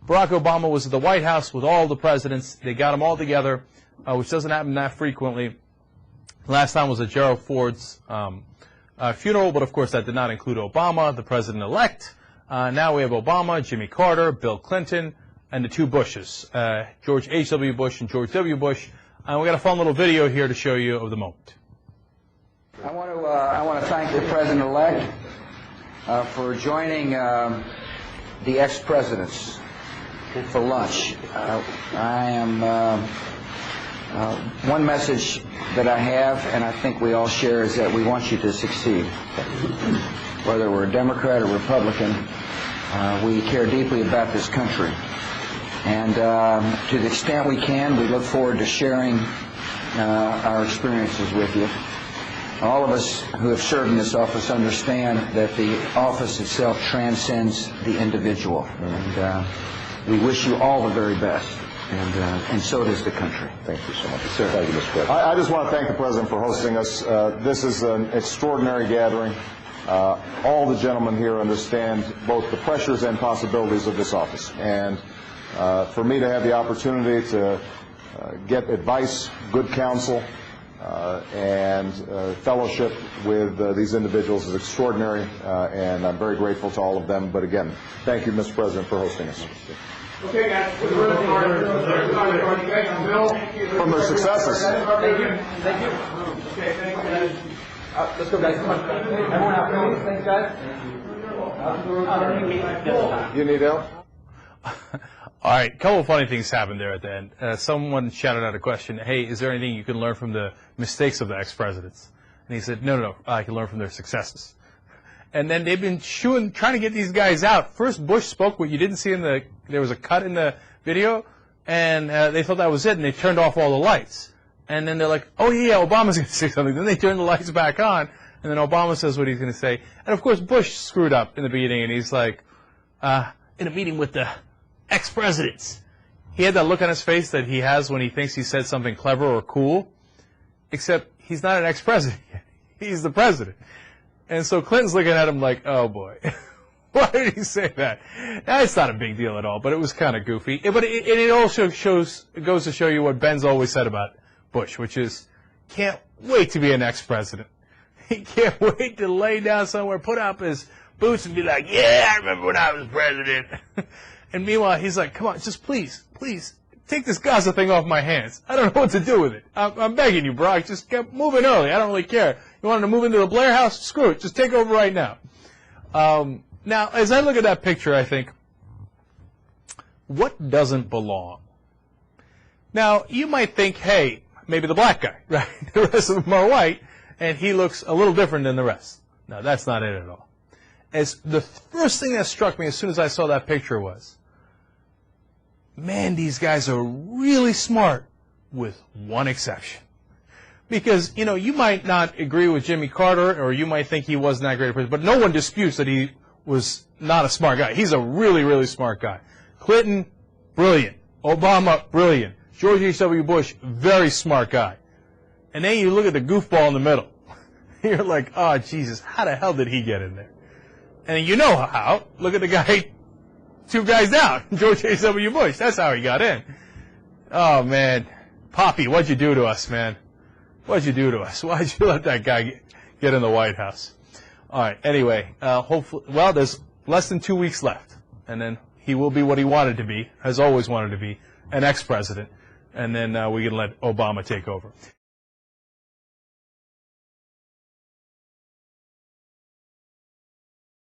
Barack Obama was at the White House with all the presidents. They got them all together, which doesn't happen that frequently. Last time was at Gerald Ford's funeral, but of course that did not include Obama, the president-elect. Now we have Obama, Jimmy Carter, Bill Clinton, and the two Bushes, George H.W. Bush and George W. Bush. And we got a fun little video here to show you of the moment. I want to thank the president-elect for joining the ex-presidents for lunch. One message that I have, and I think we all share, is that we want you to succeed. Whether we're a Democrat or Republican, we care deeply about this country. And to the extent we can, we look forward to sharing our experiences with you. All of us who have served in this office understand that the office itself transcends the individual. And we wish you all the very best. And so does the country. Thank you so much. Sir, thank you, Mr. President. I just want to thank the President for hosting us. This is an extraordinary gathering. All the gentlemen here understand both the pressures and possibilities of this office. And for me to have the opportunity to get advice, good counsel, and fellowship with these individuals is extraordinary, and I'm very grateful to all of them. But again, thank you, Mr. President, for hosting us. Okay, guys. From their successes. Thank you. Thank you. Okay, thank you, guys. Let's go, guys. Come on. Everyone out, please. Thanks, guys. You need help? All right, a couple of funny things happened there at the end. Someone shouted out a question, hey, is there anything you can learn from the mistakes of the ex-presidents? And he said, no, I can learn from their successes. And then they've been trying to get these guys out. First, Bush spoke what you didn't see there was a cut in the video, and they thought that was it, and they turned off all the lights. And then they're like, oh, yeah, Obama's going to say something. Then they turn the lights back on, and then Obama says what he's going to say. And, of course, Bush screwed up in the beginning, and he's like, in a meeting with the ex-presidents. He had that look on his face that he has when he thinks he said something clever or cool, except he's not an ex-president yet. He's the president. And so Clinton's looking at him like, oh, boy. Why did he say that? It's not a big deal at all, but it was kind of goofy. But it also goes to show you what Ben's always said about Bush, which is, can't wait to be an ex-president. He can't wait to lay down somewhere, put up his boots and be like, yeah, I remember when I was president. And meanwhile, he's like, come on, just please, take this Gaza thing off my hands. I don't know what to do with it. I'm begging you, Barack, just get moving early. I don't really care. You want him to move into the Blair house? Screw it. Just take over right now. Now, as I look at that picture, I think, what doesn't belong? Now, you might think, hey, maybe the black guy, right? The rest of them are white, and he looks a little different than the rest. No, that's not it at all. As the first thing that struck me as soon as I saw that picture was, man, these guys are really smart, with one exception. Because, you know, you might not agree with Jimmy Carter, or you might think he wasn't that great a president, but no one disputes that he was not a smart guy. He's a really, really smart guy. Clinton, brilliant. Obama, brilliant. George H.W. Bush, very smart guy. And then you look at the goofball in the middle. You're like, oh, Jesus, how the hell did he get in there? And you know how. Look at the guy, two guys down, George H.W. Bush. That's how he got in. Oh, man. Poppy, what'd you do to us, man? What'd you do to us? Why'd you let that guy get in the White House? All right, anyway, hopefully, well, there's less than 2 weeks left. And then he will be what he wanted to be, has always wanted to be, an ex-president. And then we can let Obama take over.